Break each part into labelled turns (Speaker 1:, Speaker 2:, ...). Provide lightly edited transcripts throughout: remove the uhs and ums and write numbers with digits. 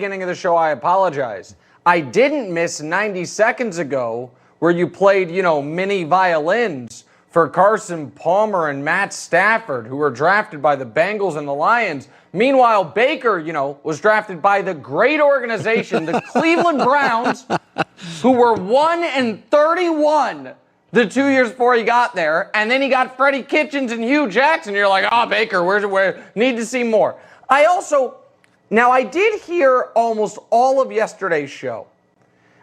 Speaker 1: Beginning of the show, I apologize. I didn't miss 90 seconds ago where you played, mini violins for Carson Palmer and Matt Stafford, who were drafted by the Bengals and the Lions. Meanwhile, Baker, was drafted by the great organization, the Cleveland Browns, who were 1-31 the 2 years before he got there. And then he got Freddie Kitchens and Hugh Jackson. You're like, Baker, where need to see more. Now, I did hear almost all of yesterday's show,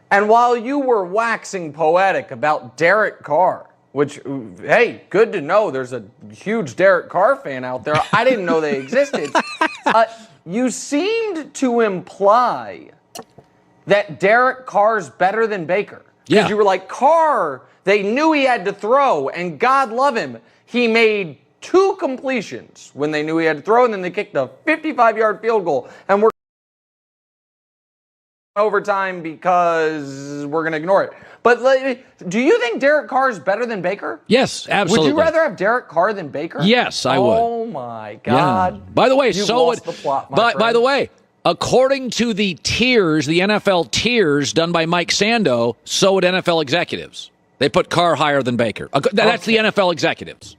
Speaker 1: and while you were waxing poetic about Derek Carr, which, hey, good to know there's a huge Derek Carr fan out there. I didn't know they existed. You seemed to imply that Derek Carr's better than Baker.
Speaker 2: Yeah.
Speaker 1: Because you were like, Carr, they knew he had to throw, and God love him. He made 2 completions when they knew he had to throw, and then they kicked a 55-yard field goal. And we're overtime because we're going to ignore it. But do you think Derek Carr is better than Baker?
Speaker 2: Yes, absolutely.
Speaker 1: Would you rather have Derek Carr than Baker?
Speaker 2: Yes, I would.
Speaker 1: Oh, my God.
Speaker 2: Yeah. By the way,
Speaker 1: by
Speaker 2: the way, according to the tiers, the NFL tiers done by Mike Sando, so would NFL executives. They put Carr higher than Baker. That's the NFL executives.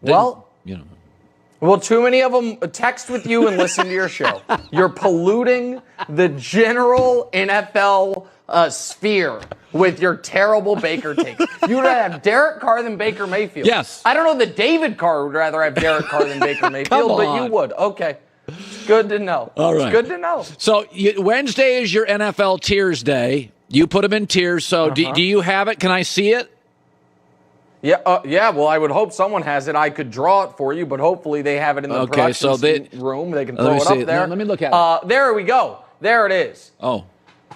Speaker 1: Well, too many of them text with you and listen to your show. You're polluting the general NFL sphere with your terrible Baker takes. You would rather have Derek Carr than Baker Mayfield.
Speaker 2: Yes.
Speaker 1: I don't know that David Carr would rather have Derek Carr than Baker Mayfield, but you would. Okay. It's good to know.
Speaker 2: All right.
Speaker 1: It's good to know.
Speaker 2: So Wednesday is your NFL tiers day. You put them in tiers. So do you have it? Can I see it?
Speaker 1: Yeah. Well, I would hope someone has it. I could draw it for you, but hopefully they have it in the production room. They can throw it up there.
Speaker 2: Let me look at it.
Speaker 1: There we go. There it is.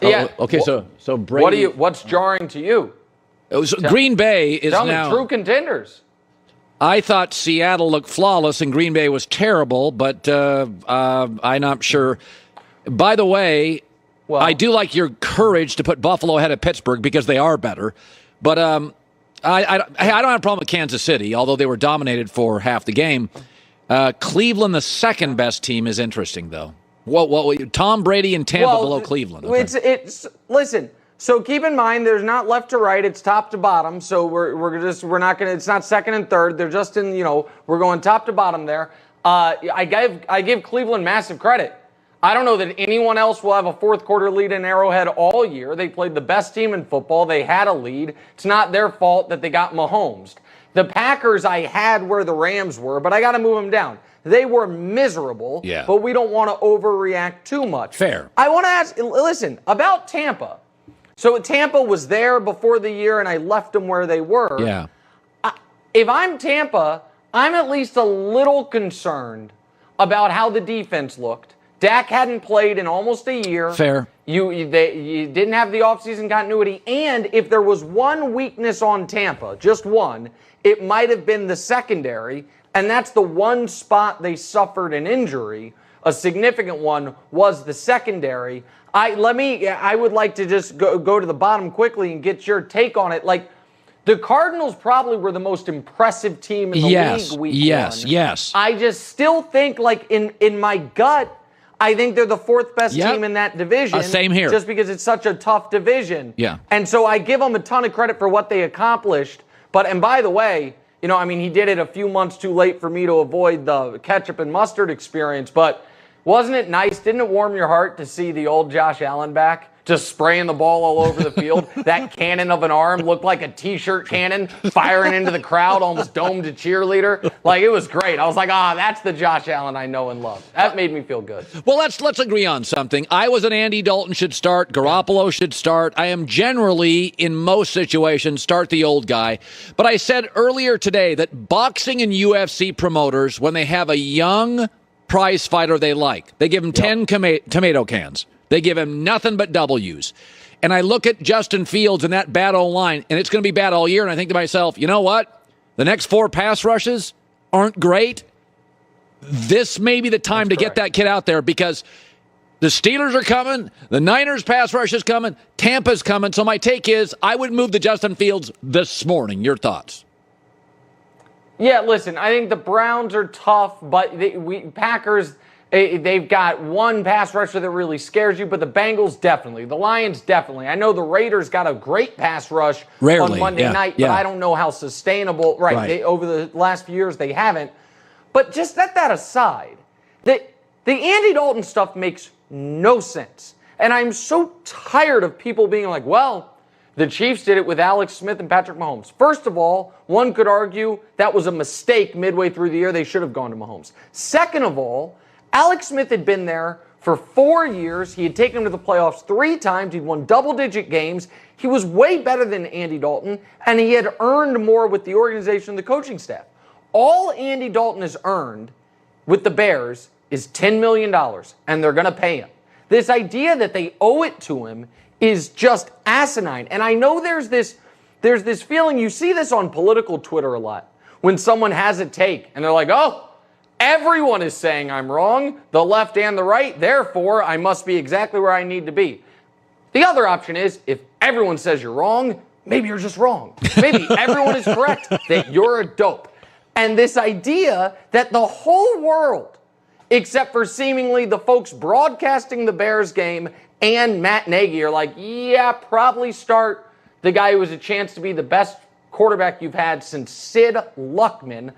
Speaker 2: Yeah. Okay. So Brady.
Speaker 1: What's jarring to you?
Speaker 2: Green Bay is
Speaker 1: tell
Speaker 2: now
Speaker 1: me, true contenders.
Speaker 2: I thought Seattle looked flawless and Green Bay was terrible, but I'm not sure. By the way, I do like your courage to put Buffalo ahead of Pittsburgh because they are better, but I don't have a problem with Kansas City, although they were dominated for half the game. Cleveland, the second best team, is interesting, though. Tom Brady and Tampa below Cleveland. Okay.
Speaker 1: Listen. So keep in mind, there's not left to right; it's top to bottom. So we're not gonna. It's not second and third. They're just in. We're going top to bottom there. I give Cleveland massive credit. I don't know that anyone else will have a fourth quarter lead in Arrowhead all year. They played the best team in football. They had a lead. It's not their fault that they got Mahomes. The Packers I had where the Rams were, but I got to move them down. They were miserable, but we don't want to overreact too much.
Speaker 2: Fair.
Speaker 1: I want to ask, listen, about Tampa. So Tampa was there before the year, and I left them where they were.
Speaker 2: Yeah.
Speaker 1: If I'm Tampa, I'm at least a little concerned about how the defense looked. Dak hadn't played in almost a year.
Speaker 2: Fair.
Speaker 1: You didn't have the offseason continuity. And if there was one weakness on Tampa, just one, it might have been the secondary. And that's the one spot they suffered an injury. A significant one was the secondary. I would like to just go to the bottom quickly and get your take on it. Like, the Cardinals probably were the most impressive team in the league week one.
Speaker 2: Yes.
Speaker 1: I just still think, like, in my gut, I think they're the fourth best team in that division.
Speaker 2: Same here.
Speaker 1: Just because it's such a tough division.
Speaker 2: Yeah.
Speaker 1: And so I give them a ton of credit for what they accomplished. And by the way, he did it a few months too late for me to avoid the ketchup and mustard experience. But wasn't it nice? Didn't it warm your heart to see the old Josh Allen back? Just spraying the ball all over the field. That cannon of an arm looked like a T-shirt cannon firing into the crowd, almost domed a cheerleader. Like, it was great. I was like, that's the Josh Allen I know and love. That made me feel good.
Speaker 2: Well, let's agree on something. I was an Andy Dalton should start. Garoppolo should start. I am generally, in most situations, start the old guy. But I said earlier today that boxing and UFC promoters, when they have a young prize fighter they like, they give him 10 tomato cans. They give him nothing but W's. And I look at Justin Fields and that bad O-line, and it's going to be bad all year, and I think to myself, you know what? The next 4 pass rushes aren't great. This may be the time to get that kid out there because the Steelers are coming, the Niners pass rush is coming, Tampa's coming. So my take is I would move to Justin Fields this morning. Your thoughts?
Speaker 1: Yeah, listen, I think the Browns are tough, but Packers... They've got one pass rusher that really scares you, but the Bengals definitely. The Lions definitely. I know the Raiders got a great pass rush on Monday night, but I don't know how sustainable. Right. Over the last few years, they haven't. But just set that aside. The Andy Dalton stuff makes no sense. And I'm so tired of people being like, well, the Chiefs did it with Alex Smith and Patrick Mahomes. First of all, one could argue that was a mistake midway through the year. They should have gone to Mahomes. Second of all, Alex Smith had been there for 4 years. He had taken him to the playoffs 3 times. He'd won double-digit games. He was way better than Andy Dalton, and he had earned more with the organization and the coaching staff. All Andy Dalton has earned with the Bears is $10 million, and they're going to pay him. This idea that they owe it to him is just asinine. And I know there's this feeling, you see this on political Twitter a lot, when someone has a take, and they're like, oh, everyone is saying I'm wrong, the left and the right, therefore I must be exactly where I need to be. The other option is, if everyone says you're wrong, maybe you're just wrong. Maybe everyone is correct, that you're a dope. And this idea that the whole world, except for seemingly the folks broadcasting the Bears game and Matt Nagy, are like, yeah, probably start the guy who has a chance to be the best quarterback you've had since Sid Luckman.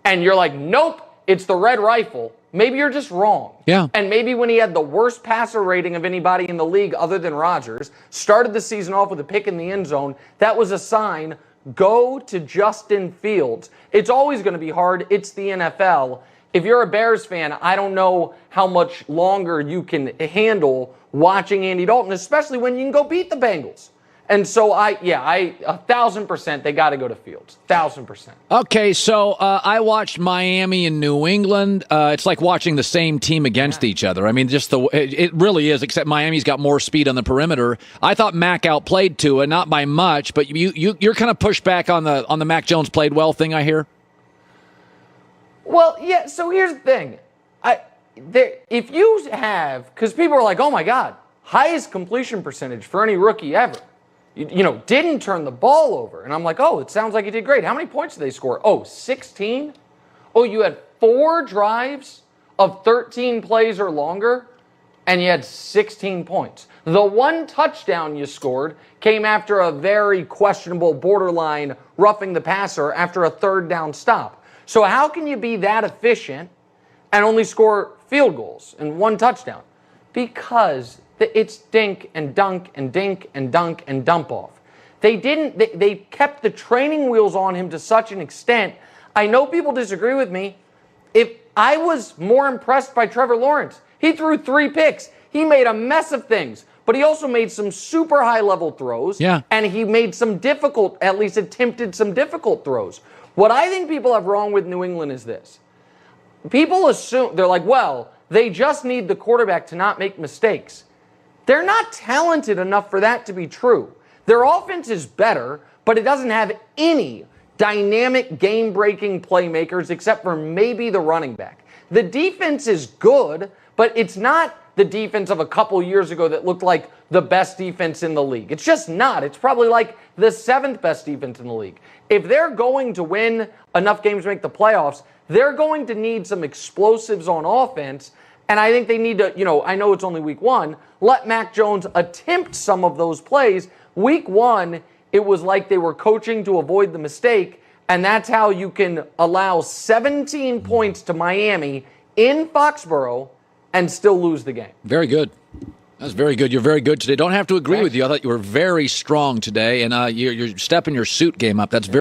Speaker 1: And you're like, nope. It's the red rifle. Maybe you're just wrong.
Speaker 2: Yeah.
Speaker 1: And maybe when he had the worst passer rating of anybody in the league other than Rodgers, started the season off with a pick in the end zone, that was a sign, go to Justin Fields. It's always going to be hard. It's the NFL. If you're a Bears fan, I don't know how much longer you can handle watching Andy Dalton, especially when you can go beat the Bengals. And so, 1,000%, they got to go to Fields. 1,000%.
Speaker 2: Okay, so I watched Miami and New England. It's like watching the same team against each other. I mean, it really is, except Miami's got more speed on the perimeter. I thought Mac outplayed Tua, not by much, but you're kind of pushed back on the Mac Jones played well thing, I hear?
Speaker 1: Well, yeah, so here's the thing. If you have, because people are like, oh my God, highest completion percentage for any rookie ever. Didn't turn the ball over. And I'm like, oh, it sounds like he did great. How many points did they score? Oh, 16? Oh, you had 4 drives of 13 plays or longer, and you had 16 points. The 1 touchdown you scored came after a very questionable, borderline roughing the passer after a 3rd down stop. So how can you be that efficient and only score field goals and 1 touchdown? Because it's dink and dunk and dink and dunk and dump off. They kept the training wheels on him to such an extent. I know people disagree with me. If I was more impressed by Trevor Lawrence, he threw 3 picks. He made a mess of things, but he also made some super high level throws.
Speaker 2: Yeah.
Speaker 1: And he made at least attempted some difficult throws. What I think people have wrong with New England is this. People assume, they're like, well, they just need the quarterback to not make mistakes. They're not talented enough for that to be true. Their offense is better, but it doesn't have any dynamic game-breaking playmakers except for maybe the running back. The defense is good, but it's not the defense of a couple years ago that looked like the best defense in the league. It's just not. It's probably like the 7th best defense in the league. If they're going to win enough games to make the playoffs, they're going to need some explosives on offense. And I think they need to, I know it's only week 1, let Mac Jones attempt some of those plays. Week 1, it was like they were coaching to avoid the mistake, and that's how you can allow 17 points to Miami in Foxborough and still lose the game.
Speaker 2: Very good. That's very good. You're very good today. Don't have to agree with you. I thought you were very strong today, and you're stepping your suit game up. That's very